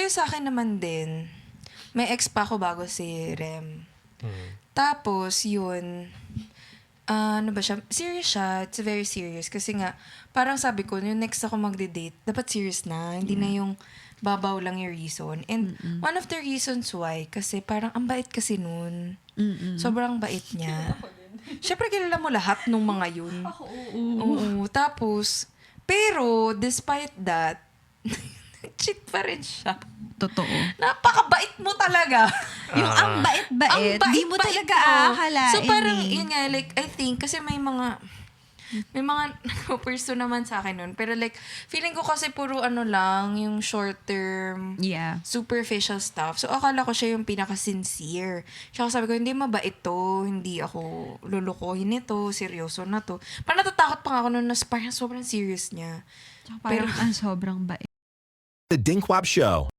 yung sa akin naman din, may ex pa ako bago si Rem. Tapos, yun, ano ba siya? Serious siya. It's very serious. Kasi nga, parang sabi ko, yung next ako magde-date, dapat serious na. Hindi na yung babaw lang yung reason. And one of the reasons why, kasi parang ang bait kasi nun. Sobrang bait niya. Siyempre, kilala mo lahat nung mga yun. Oo. Tapos, pero, despite that, cheat pa rin siya. Totoo. Napakabait mo talaga. Yung ang bait-bait, di mo talaga aakalain. So parang, yun nga, like, I think, kasi may mga person naman sa akin nun. Pero like, feeling ko kasi puro ano lang, yung short term, superficial stuff. So akala ko siya yung pinaka-sincere. Siya sabi ko, hindi mabait to, hindi ako lulukohin nito, seryoso na to. Parang natatakot pa nga ako nun, parang sobrang serious niya. Parang ang sobrang bait. The Dinkwab Show.